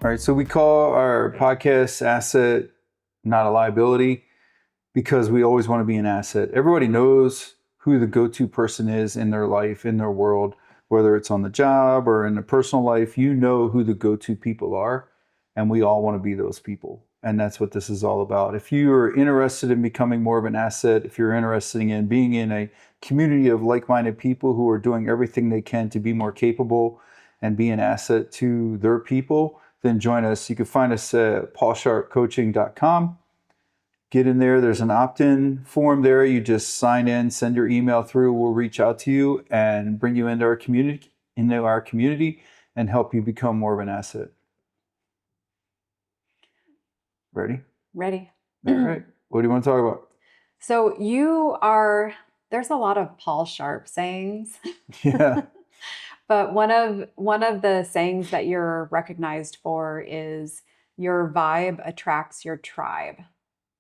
All right, so we call our podcast asset, not a liability, because we always want to be an asset. Everybody knows who the go-to person is in their life, in their world, whether it's on the job or in their personal life. You know who the go-to people are, and we all want to be those people. And that's what this is all about. If you are interested in becoming more of an asset, if you're interested in being in a community of like-minded people who are doing everything they can to be more capable and be an asset to their people, then join us. You can find us at paulsharpcoaching.com. Get in there. There's an opt-in form there. You just sign in, send your email through. We'll reach out to you and bring you into our community, and help you become more of an asset. Ready? Ready. All right. What do you want to talk about? So there's a lot of Paul Sharp sayings. Yeah. But one of the sayings that you're recognized for is your vibe attracts your tribe.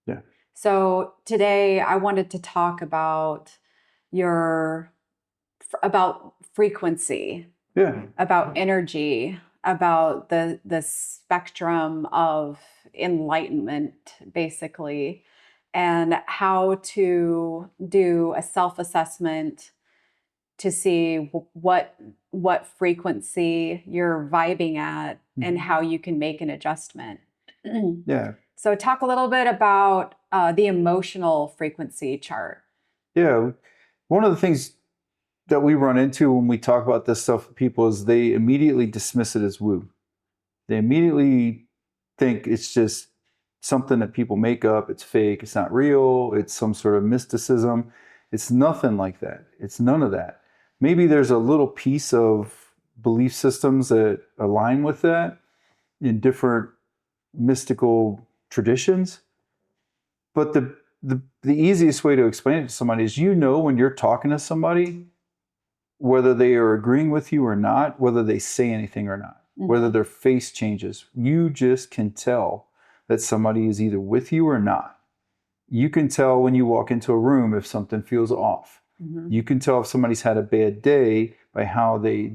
Yeah. So today I wanted to talk about about frequency, Yeah. about energy, about the spectrum of enlightenment, basically, and how to do a self-assessment to see what frequency you're vibing at and how you can make an adjustment. Yeah. So talk a little bit about the emotional frequency chart. Yeah. One of the things that we run into when we talk about this stuff with people is they immediately dismiss it as woo. They immediately think it's just something that people make up. It's fake. It's not real. It's some sort of mysticism. It's nothing like that. It's none of that. Maybe there's a little piece of belief systems that align with that in different mystical traditions. But the easiest way to explain it to somebody is, when you're talking to somebody, whether they are agreeing with you or not, whether they say anything or not, whether their face changes, you just can tell that somebody is either with you or not. You can tell when you walk into a room if something feels off. You can tell if somebody's had a bad day by how the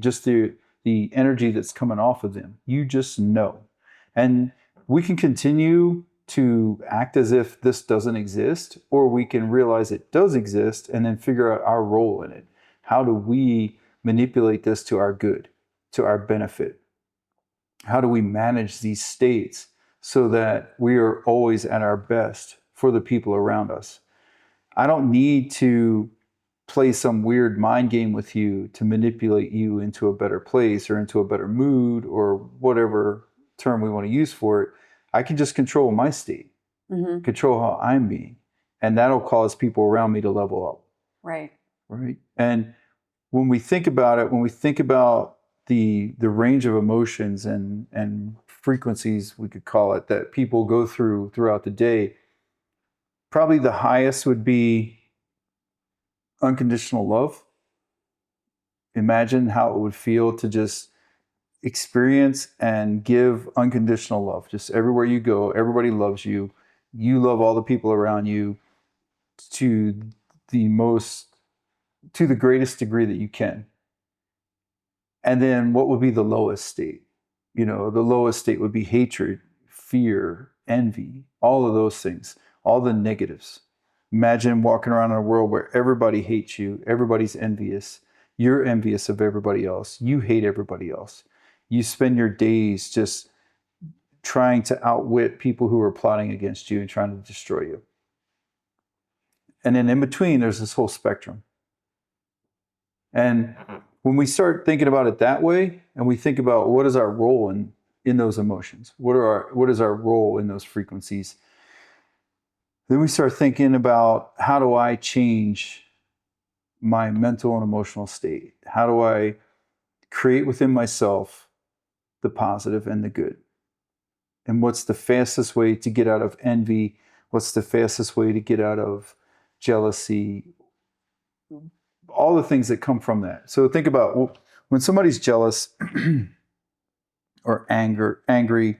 energy that's coming off of them. You just know. And we can continue to act as if this doesn't exist, or we can realize it does exist and then figure out our role in it. How do we manipulate this to our good, to our benefit? How do we manage these states so that we are always at our best for the people around us? I don't need to play some weird mind game with you to manipulate you into a better place or into a better mood or whatever term we want to use for it. I can just control my state, control how I'm being, and that'll cause people around me to level up. Right. And when we think about it, when we think about the range of emotions and frequencies, we could call it, that people go throughout the day, probably the highest would be unconditional love. Imagine how it would feel to just experience and give unconditional love. Just everywhere you go, everybody loves you. You love all the people around you to the greatest degree that you can. And then what would be the lowest state? The lowest state would be hatred, fear, envy, all of those things, all the negatives. Imagine walking around in a world where everybody hates you, everybody's envious. You're envious of everybody else. You hate everybody else. You spend your days just trying to outwit people who are plotting against you and trying to destroy you. And then in between, there's this whole spectrum. And when we start thinking about it that way, and we think about what is our role in those emotions, what is our role in those frequencies, then we start thinking about, how do I change my mental and emotional state? How do I create within myself the positive and the good? And what's the fastest way to get out of envy? What's the fastest way to get out of jealousy? All the things that come from that. So think about when somebody's jealous or angry,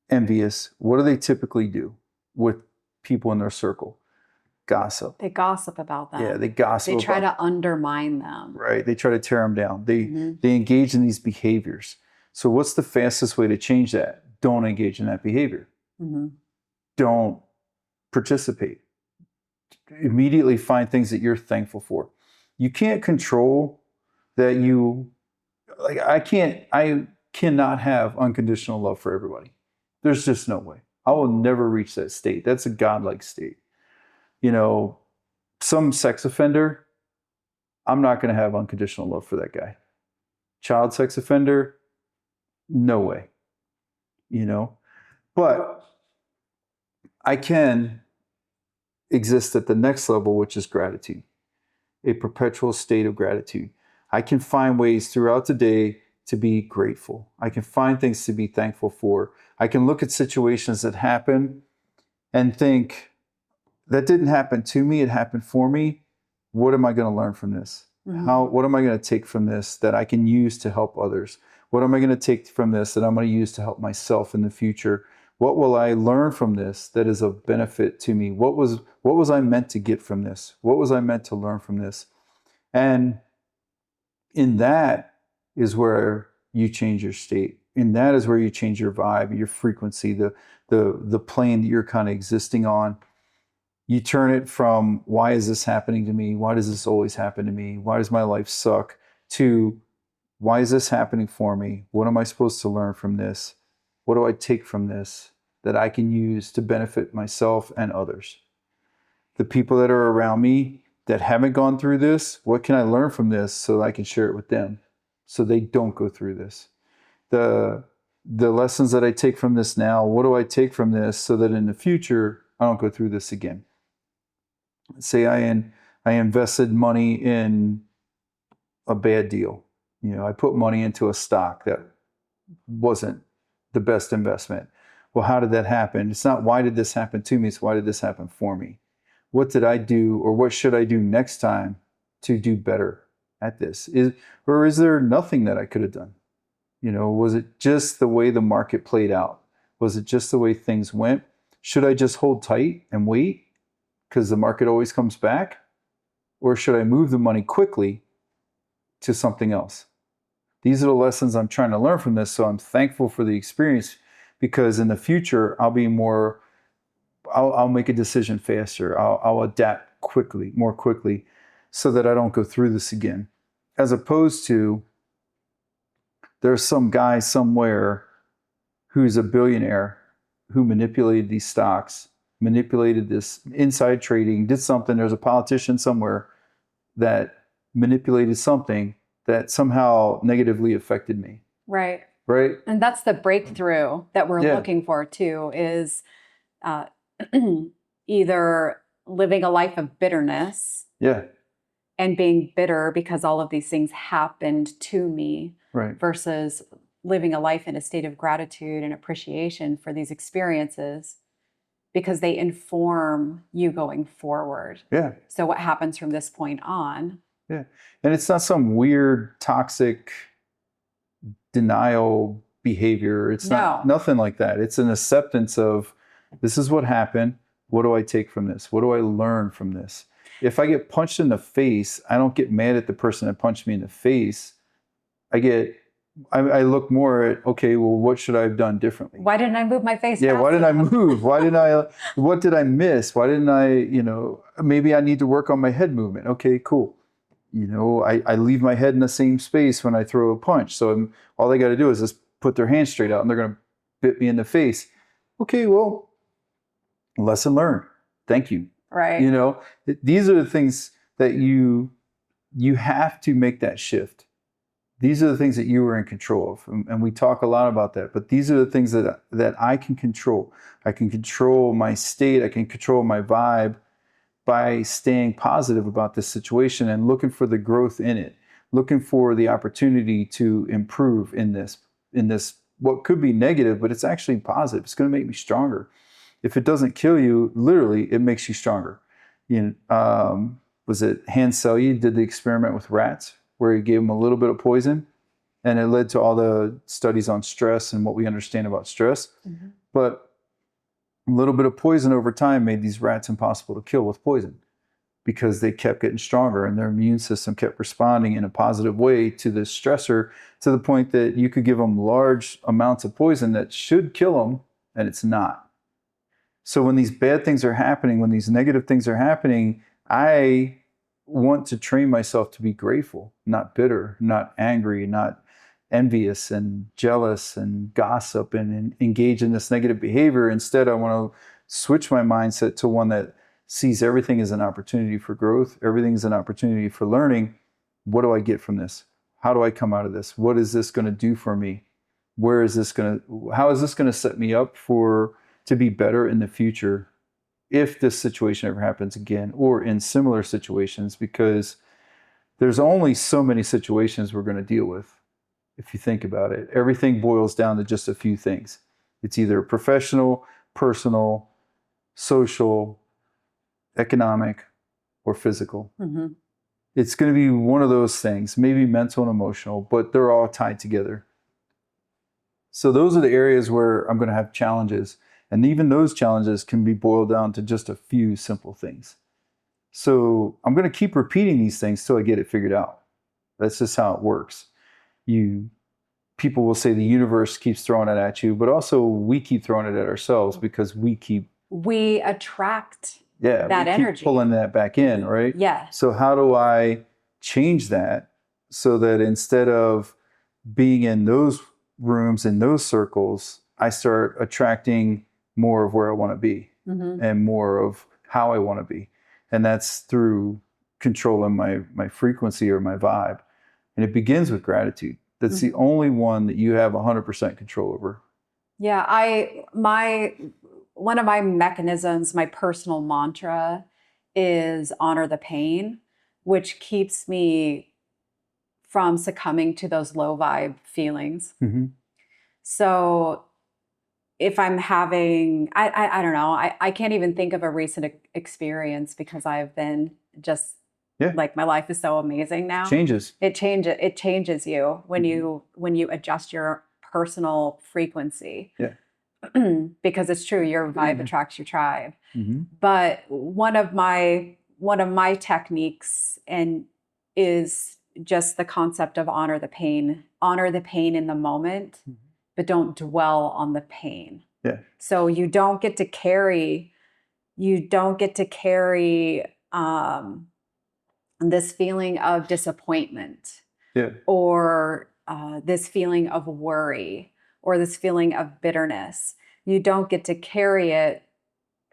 envious, what do they typically do with people in their circle? Gossip. They gossip about them. Yeah, they gossip. They try to undermine them. Right. They try to tear them down. They engage in these behaviors. So what's the fastest way to change that? Don't engage in that behavior. Mhm. Don't participate. Immediately find things that you're thankful for. You can't control that you, like, I cannot have unconditional love for everybody. There's just no way. I will never reach that state. That's a godlike state. You know, some sex offender, I'm not going to have unconditional love for that guy. Child sex offender, no way. You know, but I can exist at the next level, which is gratitude, a perpetual state of gratitude. I can find ways throughout the day to be grateful. I can find things to be thankful for. I can look at situations that happen and think, that didn't happen to me, it happened for me. What am I going to learn from this? What am I going to take from this that I can use to help others? What am I going to take from this that I'm going to use to help myself in the future? What will I learn from this that is of benefit to me? What was I meant to get from this? What was I meant to learn from this? And in that is where you change your state. In that is where you change your vibe, your frequency, the plane that you're kind of existing on. You turn it from, why is this happening to me? Why does this always happen to me? Why does my life suck? To, why is this happening for me? What am I supposed to learn from this? What do I take from this that I can use to benefit myself and others? The people that are around me that haven't gone through this, what can I learn from this so that I can share it with them so they don't go through this? The lessons that I take from this now, what do I take from this so that in the future I don't go through this again? Say I invested money in a bad deal. You know, I put money into a stock that wasn't the best investment. Well, how did that happen? It's not why did this happen to me, it's why did this happen for me? What did I do, or what should I do next time to do better at this? Is there nothing that I could have done? You know, was it just the way the market played out? Was it just the way things went? Should I just hold tight and wait because the market always comes back? Or should I move the money quickly to something else? These are the lessons I'm trying to learn from this. So I'm thankful for the experience, because in the future, I'll make a decision faster. I'll adapt quickly, more quickly, so that I don't go through this again. As opposed to, there's some guy somewhere who's a billionaire who manipulated these stocks, manipulated this inside trading, did something. There's a politician somewhere that manipulated something that somehow negatively affected me. Right. Right. And that's the breakthrough that we're Yeah. looking for too, is either living a life of bitterness Yeah. and being bitter because all of these things happened to me, Right. versus living a life in a state of gratitude and appreciation for these experiences, because they inform you going forward. Yeah. So what happens from this point on? Yeah. And it's not some weird, toxic denial behavior. It's not nothing like that. It's an acceptance of, this is what happened. What do I take from this? What do I learn from this? If I get punched in the face, I don't get mad at the person that punched me in the face. I look more at, okay, well, what should I have done differently? Why didn't I move my face? Yeah, why didn't I move? What did I miss? Why didn't I, maybe I need to work on my head movement. Okay, cool. I leave my head in the same space when I throw a punch. So all they got to do is just put their hand straight out and they're going to bit me in the face. Okay, well, lesson learned. Thank you. Right. These are the things that you have to make that shift. These are the things that you are in control of. And we talk a lot about that, but these are the things that I can control. I can control my state. I can control my vibe by staying positive about this situation and looking for the growth in it, looking for the opportunity to improve in this, what could be negative, but it's actually positive. It's going to make me stronger. If it doesn't kill you, literally, it makes you stronger. Was it Hans Selye did the experiment with rats where he gave them a little bit of poison, and it led to all the studies on stress and what we understand about stress. Mm-hmm. But a little bit of poison over time made these rats impossible to kill with poison, because they kept getting stronger and their immune system kept responding in a positive way to this stressor, to the point that you could give them large amounts of poison that should kill them, and it's not. So when these bad things are happening, when these negative things are happening, I want to train myself to be grateful, not bitter, not angry, not envious and jealous and gossip and engage in this negative behavior. Instead, I want to switch my mindset to one that sees everything as an opportunity for growth. Everything is an opportunity for learning. What do I get from this? How do I come out of this? What is this going to do for me? How is this going to set me up to be better in the future if this situation ever happens again, or in similar situations? Because there's only so many situations we're going to deal with. If you think about it, everything boils down to just a few things. It's either professional, personal, social, economic, or physical. Mm-hmm. It's going to be one of those things, maybe mental and emotional, but they're all tied together. So those are the areas where I'm going to have challenges. And even those challenges can be boiled down to just a few simple things. So I'm going to keep repeating these things till I get it figured out. That's just how it works. People will say the universe keeps throwing it at you, but also we keep throwing it at ourselves because we attract that energy, pulling that back in, right? Yeah. So how do I change that so that instead of being in those rooms, in those circles, I start attracting more of where I want to be, mm-hmm. and more of how I want to be. And that's through controlling my frequency or my vibe. And it begins with gratitude. That's mm-hmm. the only one that you have 100% control over. Yeah, one of my mechanisms, my personal mantra is honor the pain, which keeps me from succumbing to those low vibe feelings. Mm-hmm. So if I'm having, I don't know, I can't even think of a recent experience because I've been just, like, my life is so amazing now. It changes you when mm-hmm. you adjust your personal frequency. Yeah. Because it's true, your vibe mm-hmm. attracts your tribe. Mm-hmm. But one of my techniques is just the concept of honor the pain in the moment, mm-hmm. but don't dwell on the pain. Yeah. So you don't get to carry this feeling of disappointment, or this feeling of worry, or this feeling of bitterness. You don't get to carry it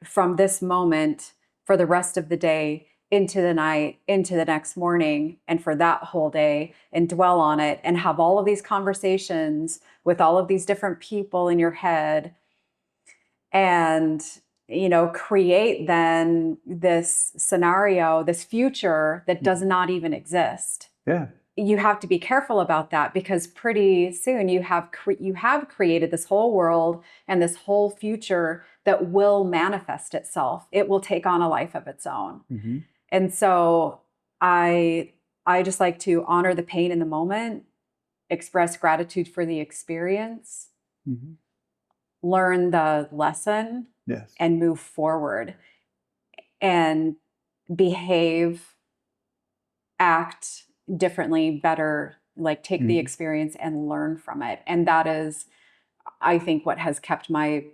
from this moment for the rest of the day, into the night, into the next morning, and for that whole day, and dwell on it and have all of these conversations with all of these different people in your head, and create then this scenario, this future that does not even exist. Yeah. You have to be careful about that, because pretty soon you have created this whole world and this whole future that will manifest itself. It will take on a life of its own. Mm-hmm. And so I just like to honor the pain in the moment, express gratitude for the experience, mm-hmm. learn the lesson, yes. and move forward and behave, act differently, better, like take mm-hmm. the experience and learn from it. And that is, I think, what has kept my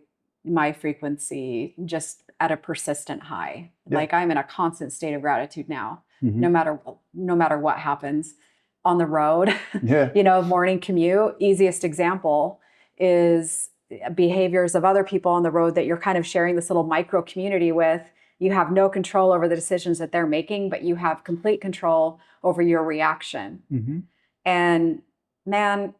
frequency just at a persistent high. Yeah. Like, I'm in a constant state of gratitude now, mm-hmm. no matter what happens on the road. Yeah. Morning commute, easiest example is behaviors of other people on the road that you're kind of sharing this little micro community with. You have no control over the decisions that they're making, but you have complete control over your reaction. Mm-hmm. And man,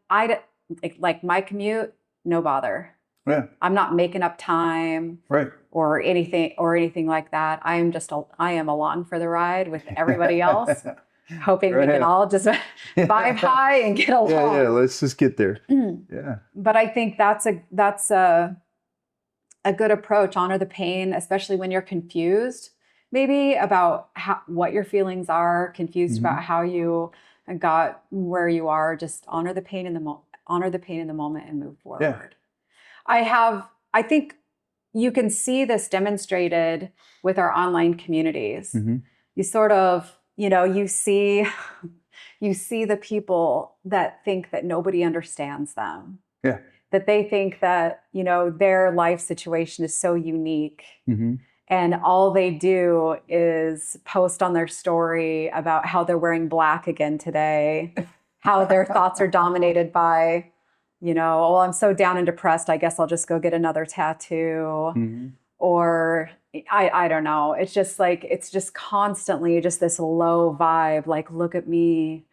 like my commute, no bother. Yeah. I'm not making up time, right, or anything like that. I am along for the ride with everybody else, hoping we can all just vibe high and get along. Yeah, let's just get there. Yeah. But I think that's a good approach. Honor the pain, especially when you're confused, maybe about what your feelings are, confused mm-hmm. about how you got where you are. Just honor the pain in the moment and move forward. Yeah. I think you can see this demonstrated with our online communities. Mm-hmm. You sort of, you see you see the people that think that nobody understands them. Yeah. That they think that, their life situation is so unique. Mm-hmm. And all they do is post on their story about how they're wearing black again today, how their thoughts are dominated by, well, I'm so down and depressed, I guess I'll just go get another tattoo. Mm-hmm. Or I don't know. It's just like, it's just constantly just this low vibe. Like, look at me.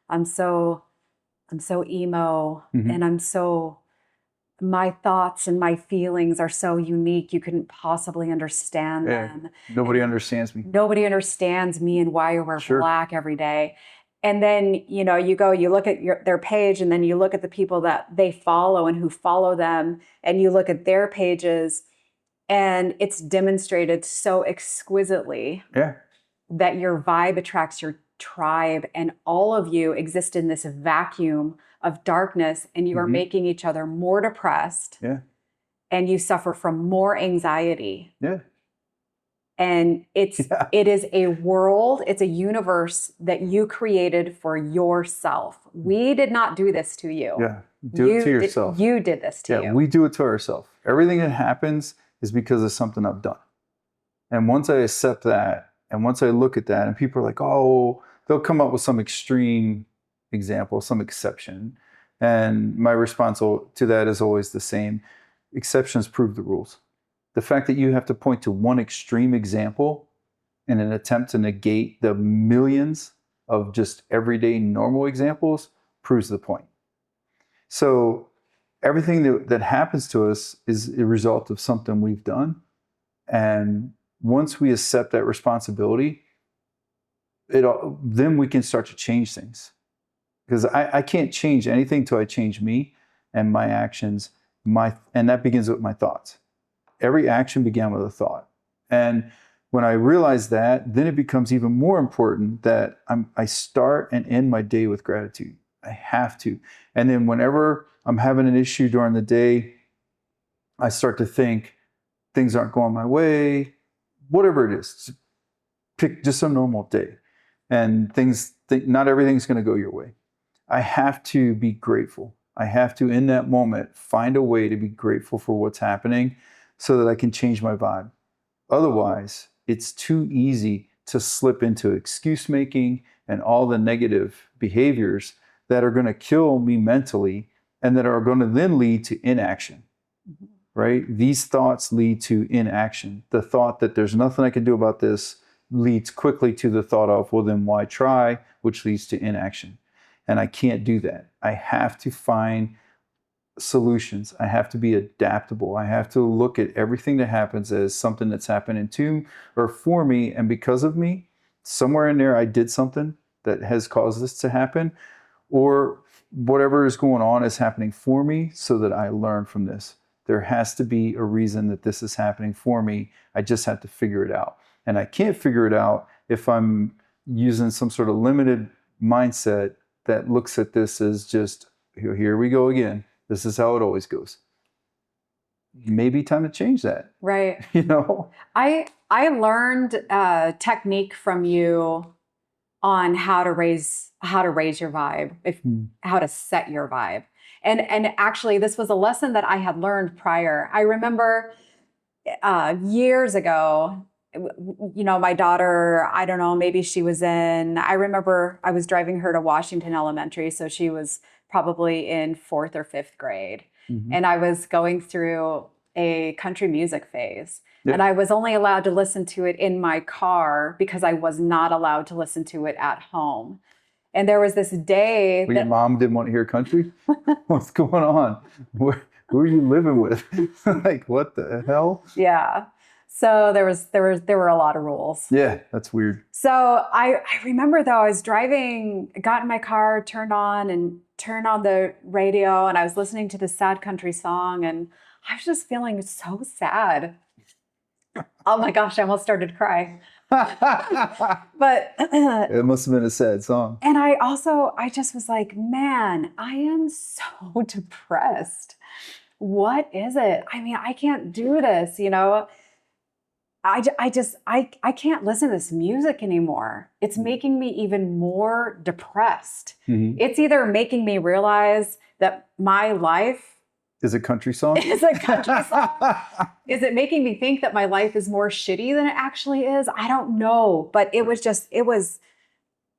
I'm so emo, Mm-hmm. and my thoughts and my feelings are so unique. You couldn't possibly understand them. Nobody understands me. Nobody understands me and why I wear black every day. And then, you look at their page, and then you look at the people that they follow and who follow them, and you look at their pages, and it's demonstrated so exquisitely that your vibe attracts your tribe, and all of you exist in this vacuum of darkness, and you are making each other more depressed. Yeah. And you suffer from more anxiety. Yeah. And it is a world, it's a universe that you created for yourself. We did not do this to you. Yeah. Do it to yourself. You did this to you. Yeah, we do it to ourselves. Everything that happens is because of something I've done. And once I accept that, and once I look at that, and people are like, oh, they'll come up with some extreme example, some exception. And my response to that is always the same. Exceptions prove the rules. The fact that you have to point to one extreme example in an attempt to negate the millions of just everyday normal examples proves the point. So everything that happens to us is a result of something we've done. And once we accept that responsibility, then we can start to change things. Because I can't change anything till I change me and my actions, and that begins with my thoughts. Every action began with a thought. And when I realize that, then it becomes even more important that I start and end my day with gratitude. I have to. And then whenever I'm having an issue during the day, I start to think things aren't going my way, whatever it is. Pick just a normal day. And not everything's going to go your way. I have to be grateful. I have to, in that moment, find a way to be grateful for what's happening so that I can change my vibe. Otherwise, it's too easy to slip into excuse making and all the negative behaviors that are going to kill me mentally and that are going to then lead to inaction, right? These thoughts lead to inaction. The thought that there's nothing I can do about this leads quickly to the thought of, well, then why try, which leads to inaction. And I can't do that. I have to find solutions. I have to be adaptable. I have to look at everything that happens as something that's happening to or for me. And because of me, somewhere in there, I did something that has caused this to happen, or whatever is going on is happening for me so that I learn from this. There has to be a reason that this is happening for me. I just have to figure it out. And I can't figure it out if I'm using some sort of limited mindset that looks at this as just, here we go again. This is how it always goes. Maybe time to change that. Right. I learned a technique from you on how to raise your vibe, how to set your vibe. And actually, this was a lesson that I had learned prior. I remember years ago, my daughter, I don't know, maybe I remember I was driving her to Washington Elementary. So she was probably in 4th or 5th grade. Mm-hmm. And I was going through a country music phase. Yeah. And I was only allowed to listen to it in my car because I was not allowed to listen to it at home. And there was this day your mom didn't want to hear country? What's going on? Who are you living with? Like, what the hell? Yeah. So there were a lot of rules. Yeah, that's weird. So I remember though, I was driving, got in my car, turned on the radio, and I was listening to this sad country song, and I was just feeling so sad. Oh my gosh, I almost started to cry. But it must have been a sad song. And I just was like, man, I am so depressed. What is it? I mean, I can't do this, I can't listen to this music anymore. It's making me even more depressed. Mm-hmm. It's either making me realize that my life is a country song. Is a country song. Is it making me think that my life is more shitty than it actually is? I don't know. But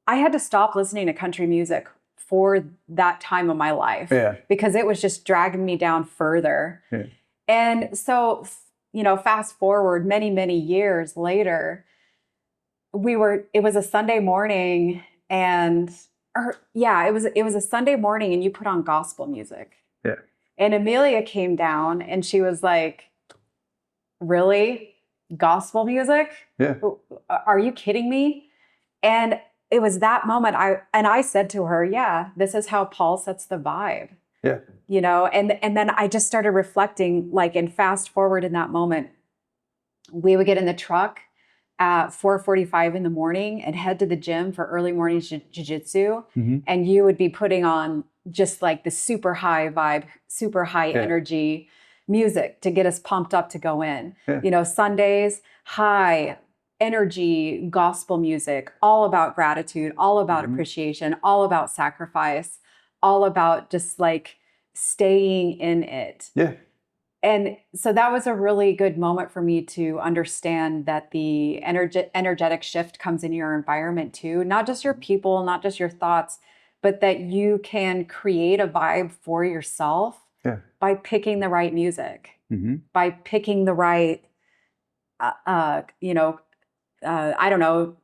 I had to stop listening to country music for that time of my life because it was just dragging me down further. Yeah. And so, fast forward many, many years later, it was a Sunday morning it was a Sunday morning and you put on gospel music. Yeah. And Amelia came down and she was like, really? Gospel music? Yeah. Are you kidding me? And it was that moment I said to her, yeah, this is how Paul sets the vibe. Yeah. And then I just started reflecting, like, and fast forward in that moment, we would get in the truck at 4:45 in the morning and head to the gym for early morning jiu-jitsu. Mm-hmm. And you would be putting on just like the super high vibe, super high energy music to get us pumped up to go in. Yeah. Sundays, high energy gospel music, all about gratitude, all about appreciation, all about sacrifice, all about just like staying in it. Yeah. And so that was a really good moment for me to understand that the energetic shift comes in your environment too, not just your people, not just your thoughts, but that you can create a vibe for yourself by picking the right music, by picking the right, I don't know,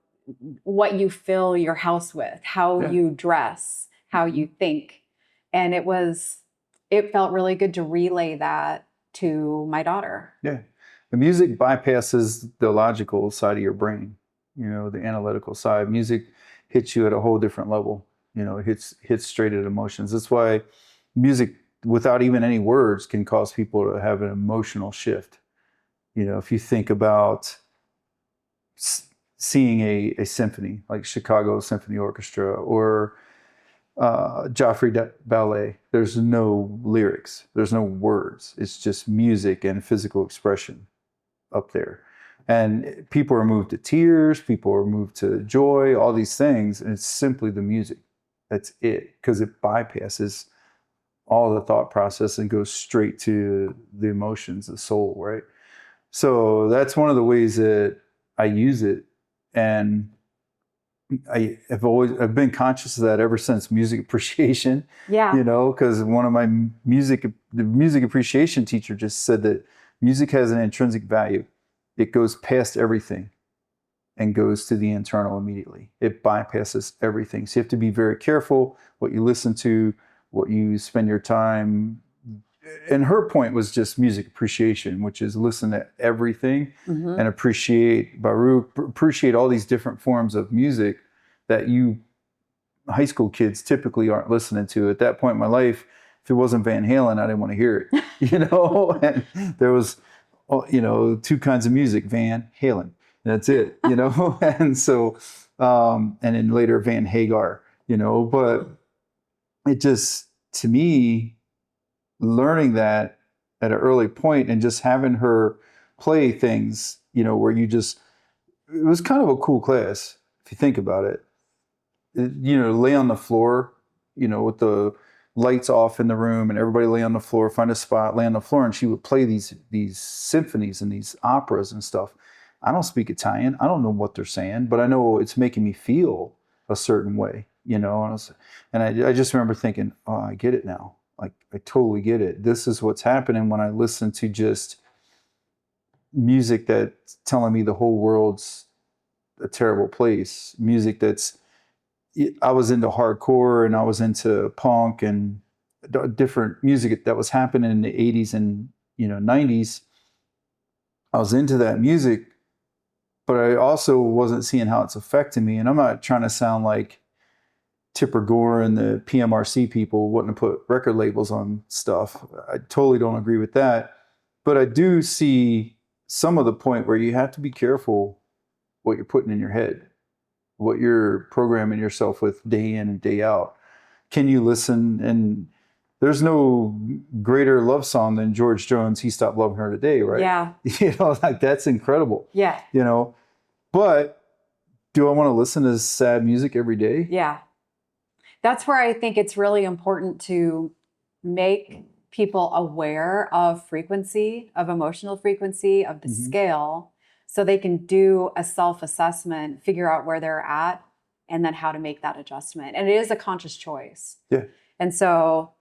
what you fill your house with, how you dress, how you think. And it felt really good to relay that to my daughter. Yeah. The music bypasses the logical side of your brain, the analytical side. Music hits you at a whole different level. It hits straight at emotions. That's why music, without even any words, can cause people to have an emotional shift. If you think about seeing a symphony like Chicago Symphony Orchestra or Joffrey Ballet, there's no lyrics, there's no words. It's just music and physical expression up there. And people are moved to tears, people are moved to joy, all these things. And it's simply the music. That's it, because it bypasses all the thought process and goes straight to the emotions, the soul, right? So that's one of the ways that I use it. And I've been conscious of that ever since music appreciation. Yeah. Because one of my the music appreciation teacher just said that music has an intrinsic value. It goes past everything and goes to the internal immediately. It bypasses everything. So you have to be very careful what you listen to, what you spend your time. And her point was just music appreciation, which is listen to everything and appreciate Baruch, appreciate all these different forms of music that you high school kids typically aren't listening to. At that point in my life, if it wasn't Van Halen, I didn't want to hear it, and there was, two kinds of music, Van Halen, that's it, and so, and then later Van Hagar, but it just, to me, learning that at an early point and just having her play things, where it was kind of a cool class, if you think about it. Lay on the floor, with the lights off in the room and everybody lay on the floor, find a spot, lay on the floor. And she would play these symphonies and these operas and stuff. I don't speak Italian. I don't know what they're saying, but I know it's making me feel a certain way, and I just remember thinking, oh, I get it now. Like, I totally get it. This is what's happening when I listen to just music that's telling me the whole world's a terrible place. Music I was into hardcore and I was into punk and different music that was happening in the 80s and 90s. I was into that music, but I also wasn't seeing how it's affecting me. And I'm not trying to sound like Tipper Gore and the PMRC people wouldn't have put record labels on stuff. I totally don't agree with that. But I do see some of the point where you have to be careful what you're putting in your head, what you're programming yourself with day in and day out. Can you listen? And there's no greater love song than George Jones' He Stopped Loving Her Today, right? Yeah. Like that's incredible. Yeah. But do I want to listen to sad music every day? Yeah. That's where I think it's really important to make people aware of frequency, of emotional frequency, of the scale, so they can do a self-assessment, figure out where they're at, and then how to make that adjustment. And it is a conscious choice. Yeah. And so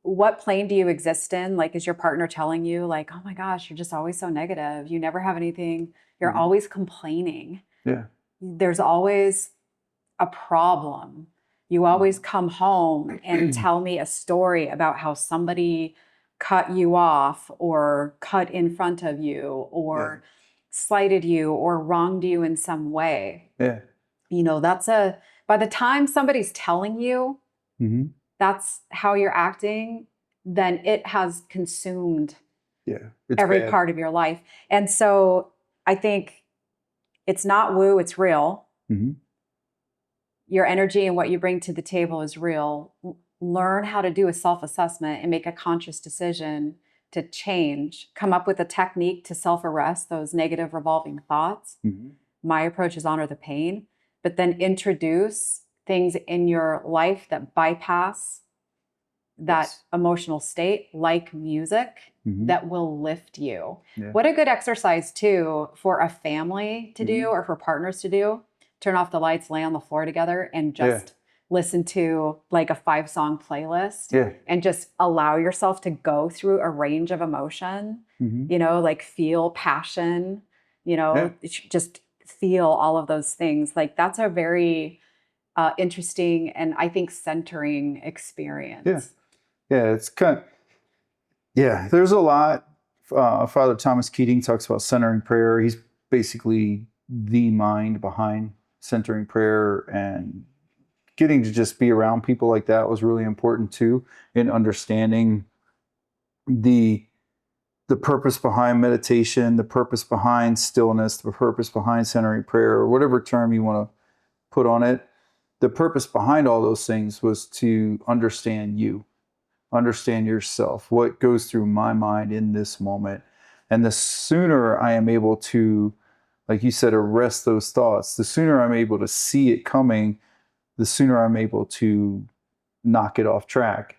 what plane do you exist in? Like, is your partner telling you like, oh my gosh, you're just always so negative. You never have anything. You're always complaining. Yeah. There's always a problem. You always come home and tell me a story about how somebody cut you off or cut in front of you or slighted you or wronged you in some way. Yeah. By the time somebody's telling you that's how you're acting, then it has consumed every part of your life. And so I think it's not woo, it's real. Your energy and what you bring to the table is real. Learn how to do a self-assessment and make a conscious decision to change. Come up with a technique to self-arrest those negative revolving thoughts. My approach is honor the pain, but then introduce things in your life that bypass that emotional state, like music, that will lift you. What a good exercise too for a family to do or for partners to do. Turn off the lights, lay on the floor together, and just listen to like a 5-song playlist and just allow yourself to go through a range of emotion, like feel passion, just feel all of those things. Like that's a very interesting and I think centering experience. It's kind of, there's a lot. Father Thomas Keating talks about centering prayer. He's basically the mind behind centering prayer, and getting to just be around people like that was really important too, in understanding the purpose behind meditation, the purpose behind stillness, the purpose behind centering prayer, or whatever term you want to put on it. The purpose behind all those things was to understand you, understand yourself, what goes through my mind in this moment. And the sooner I am able to, like you said, arrest those thoughts, the sooner I'm able to see it coming, the sooner I'm able to knock it off track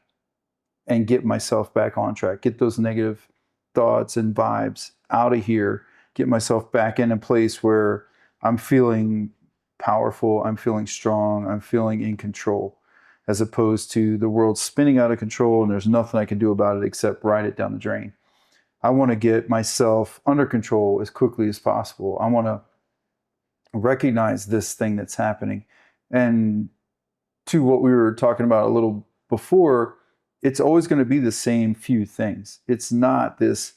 and get myself back on track, get those negative thoughts and vibes out of here, get myself back in a place where I'm feeling powerful, I'm feeling strong, I'm feeling in control, as opposed to the world spinning out of control and there's nothing I can do about it except ride it down the drain. I want to get myself under control as quickly as possible. I want to recognize this thing that's happening. And to what we were talking about a little before, it's always going to be the same few things. It's not this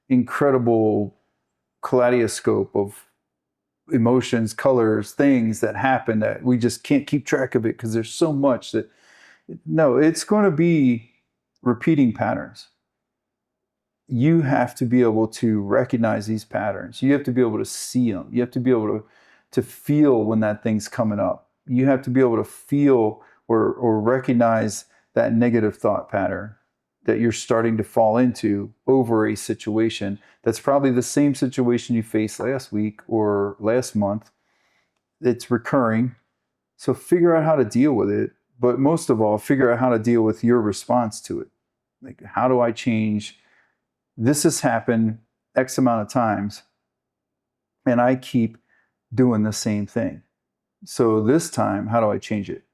incredible kaleidoscope of emotions, colors, things that happen that we just can't keep track of it because there's so much that, no, it's going to be repeating patterns. You have to be able to recognize these patterns. You have to be able to see them. You have to be able to feel when that thing's coming up. You have to be able to feel or recognize that negative thought pattern that you're starting to fall into over a situation that's probably the same situation you faced last week or last month. It's recurring. So figure out how to deal with it. But most of all, figure out how to deal with your response to it. Like, how do I change? This has happened X amount of times, and I keep doing the same thing. So this time, how do I change it?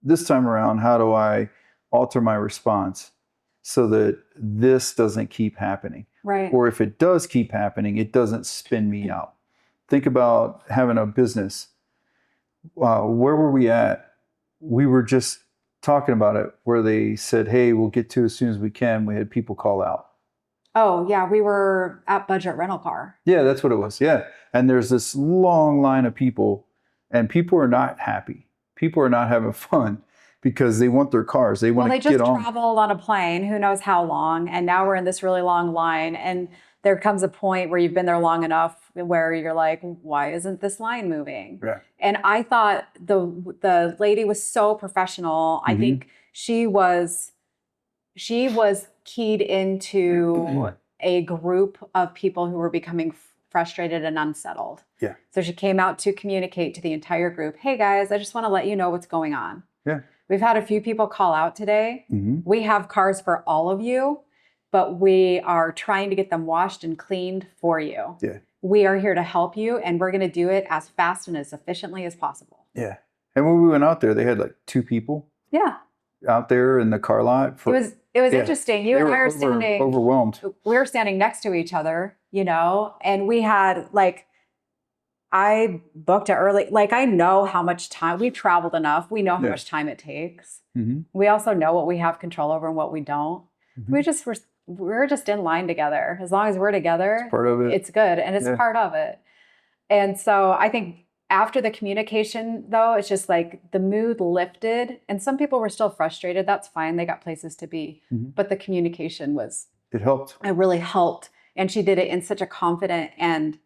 This time around, how do I alter my response so that this doesn't keep happening? Right. Or if it does keep happening, it doesn't spin me out. Think about having a business. Where were we at? We were just talking about it, where they said, hey, we'll get to it as soon as we can. We had people call out. Oh, yeah. We were at Budget Rental Car. Yeah, that's what it was. Yeah. And there's this long line of people, and people are not happy. People are not having fun because they want their cars. They want to get on. They just traveled on a plane, who knows how long. And now we're in this really long line. And there comes a point where you've been there long enough where you're like, why isn't this line moving? Yeah. And I thought the lady was so professional. I think she she was keyed into a group of people who were becoming frustrated and unsettled. Yeah. So she came out to communicate to the entire group, hey guys, I just want to let you know what's going on. Yeah. We've had a few people call out today. Mm-hmm. We have cars for all of you, but we are trying to get them washed and cleaned for you. Yeah. We are here to help you, and we're going to do it as fast and as efficiently as possible. Yeah. And when we went out there, they had like 2 people. Yeah. Out there in the car lot. It was interesting. You and I are standing overwhelmed. We were standing next to each other, you know, and we had I booked it early. I know how much time we've traveled enough. We know how much time it takes. Mm-hmm. We also know what we have control over and what we don't. Mm-hmm. We're just in line together. As long as we're together, it's part of it. It's good. And it's part of it. And so I think after the communication, though, it's just the mood lifted, and some people were still frustrated. That's fine. They got places to be. Mm-hmm. But the communication it helped. It really helped. And she did it in such a confident and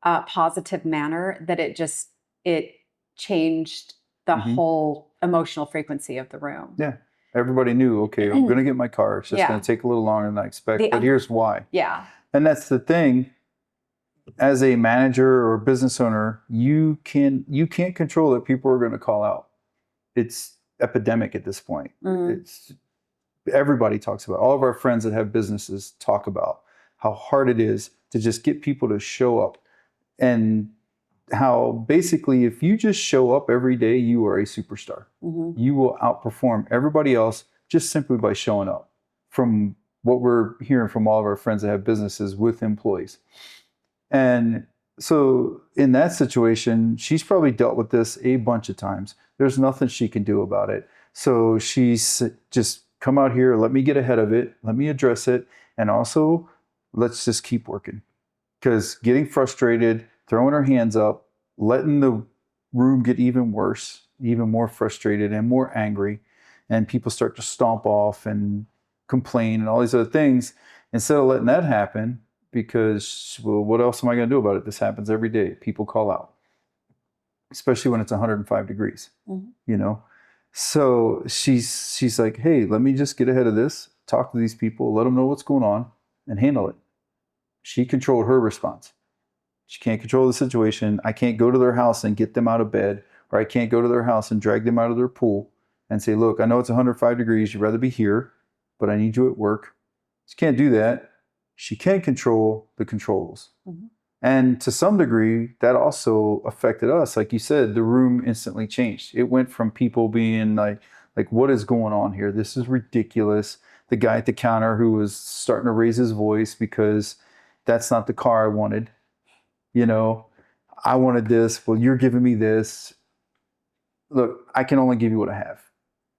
positive manner that it changed the whole emotional frequency of the room. Yeah. Everybody knew, okay, I'm going to get my car. It's just going to take a little longer than I expect, but here's why. Yeah. And that's the thing. As a manager or business owner, you can't control that people are going to call out. It's epidemic at this point. Mm-hmm. Everybody talks about it. All of our friends that have businesses talk about how hard it is to just get people to show up, and how basically if you just show up every day, you are a superstar. Mm-hmm. You will outperform everybody else just simply by showing up, from what we're hearing from all of our friends that have businesses with employees. And so in that situation, she's probably dealt with this a bunch of times. There's nothing she can do about it. So she's just come out here, let me get ahead of it, let me address it, and also let's just keep working. Because getting frustrated, throwing her hands up, letting the room get even worse, even more frustrated and more angry, and people start to stomp off and complain and all these other things, instead of letting that happen, because, well, what else am I going to do about it? This happens every day. People call out, especially when it's 105 degrees, you know? So she's like, hey, let me just get ahead of this, talk to these people, let them know what's going on, and handle it. She controlled her response. She can't control the situation. I can't go to their house and get them out of bed, or I can't go to their house and drag them out of their pool and say, look, I know it's 105 degrees. You'd rather be here, but I need you at work. She can't do that. She can control the controllables. Mm-hmm. And to some degree, that also affected us. Like you said, the room instantly changed. It went from people being like, what is going on here? This is ridiculous. The guy at the counter who was starting to raise his voice because that's not the car I wanted. You know, I wanted this. Well, you're giving me this. Look, I can only give you what I have.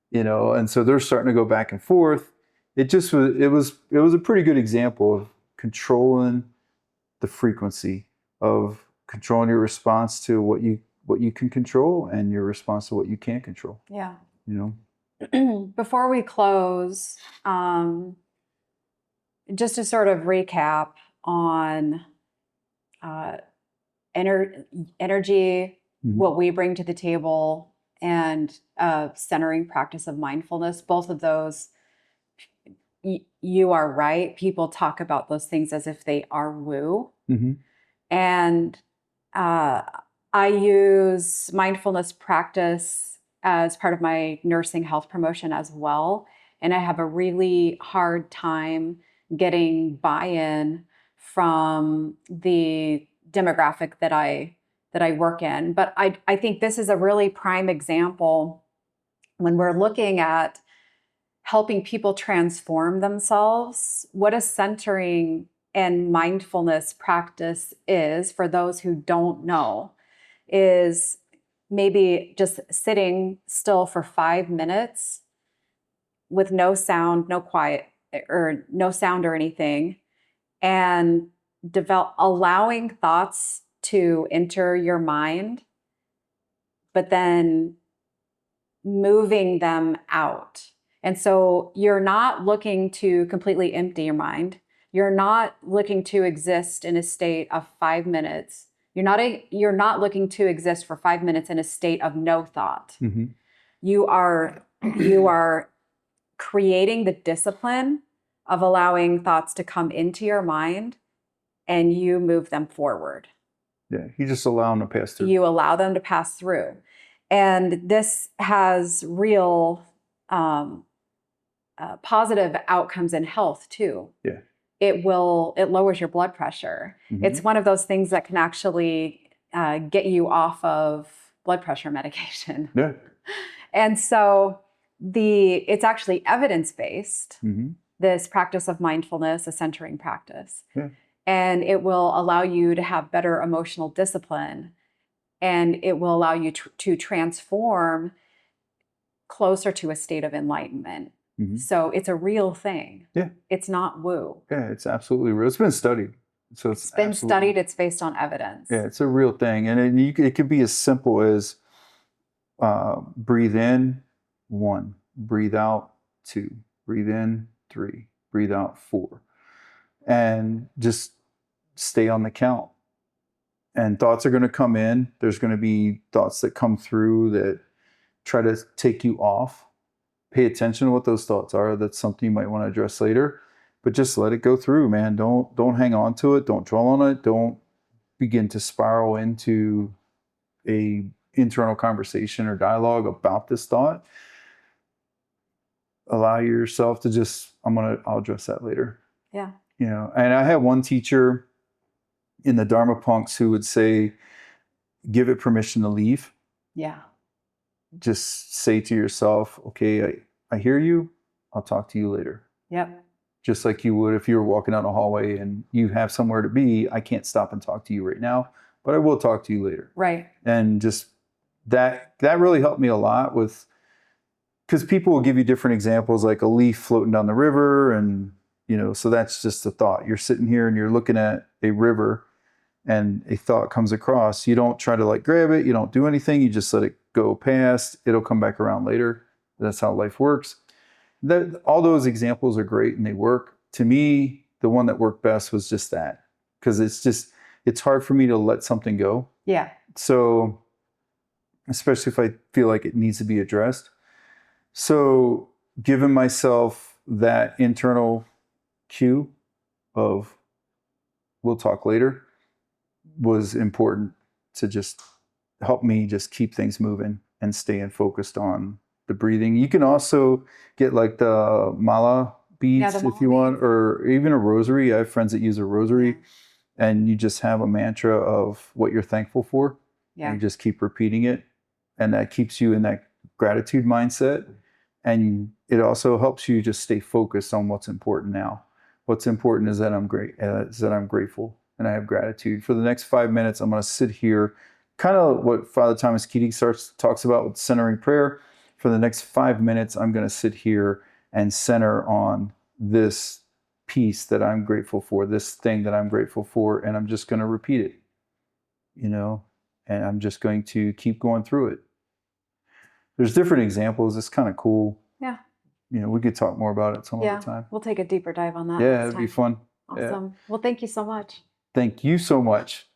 You know, and so they're starting to go back and forth. It was a pretty good example of controlling the frequency, of controlling your response to what you can control and your response to what you can't control. Yeah. You know. Before we close, just to sort of recap on energy, what we bring to the table, and centering practice of mindfulness. Both of those, you are right. People talk about those things as if they are woo. Mm-hmm. And I use mindfulness practice as part of my nursing health promotion as well. And I have a really hard time getting buy-in from the demographic that I work in. But I think this is a really prime example when we're looking at helping people transform themselves. What a centering and mindfulness practice is, for those who don't know, is maybe just sitting still for 5 minutes with no sound, no quiet, or no sound or anything, and allowing thoughts to enter your mind, but then moving them out. And so you're not looking to completely empty your mind. You're not looking to exist in a state of 5 minutes. You're not looking to exist for 5 minutes in a state of no thought. Mm-hmm. You are creating the discipline of allowing thoughts to come into your mind and you move them forward. Yeah, you just allow them to pass through. You allow them to pass through. And this has real positive outcomes in health too. Yeah. It lowers your blood pressure. Mm-hmm. It's one of those things that can actually get you off of blood pressure medication. Yeah. And so it's actually evidence-based, Mm-hmm. this practice of mindfulness, a centering practice. Yeah. And it will allow you to have better emotional discipline, and it will allow you to transform closer to a state of enlightenment. Mm-hmm. So it's a real thing. Yeah. It's not woo. Yeah, it's absolutely real. It's been studied. So It's been studied. It's based on evidence. Yeah, it's a real thing. And it could be as simple as breathe in, 1, breathe out, 2, breathe in, 3, breathe out, 4. And just stay on the count. And thoughts are going to come in. There's going to be thoughts that come through that try to take you off. Pay attention to what those thoughts are. That's something you might want to address later. But just let it go through, man. Don't hang on to it. Don't dwell on it. Don't begin to spiral into a internal conversation or dialogue about this thought. Allow yourself to just, I'll address that later. Yeah. And I had one teacher in the Dharma punks who would say, give it permission to leave. Yeah. Just say to yourself, okay, I hear you. I'll talk to you later. Yep. Just like you would if you were walking down a hallway and you have somewhere to be. I can't stop and talk to you right now, but I will talk to you later. Right. And just that really helped me a lot because people will give you different examples, like a leaf floating down the river. And, so that's just a thought. You're sitting here and you're looking at a river and a thought comes across. You don't try to grab it. You don't do anything. You just let it go past. It'll come back around later. That's how life works. All those examples are great and they work. To me, the one that worked best was just that, because it's hard for me to let something go. Yeah. So, especially if I feel like it needs to be addressed. So, giving myself that internal cue of we'll talk later was important to just help me just keep things moving and staying focused on the breathing. You can also get the mala beads if you want, or even a rosary. I have friends that use a rosary, and you just have a mantra of what you're thankful for. Yeah. And you just keep repeating it, and that keeps you in that gratitude mindset. And it also helps you just stay focused on what's important now. What's important is that I'm grateful and I have gratitude. For the next 5 minutes, I'm going to sit here, kind of what Father Thomas Keating talks about with centering prayer. For the next 5 minutes, I'm going to sit here and center on this piece that I'm grateful for, this thing that I'm grateful for, and I'm just going to repeat it, and I'm just going to keep going through it. There's different examples. It's kind of cool. Yeah. We could talk more about it some other time. We'll take a deeper dive on that. Yeah, it'd be fun. Awesome. Yeah. Well, thank you so much. Thank you so much.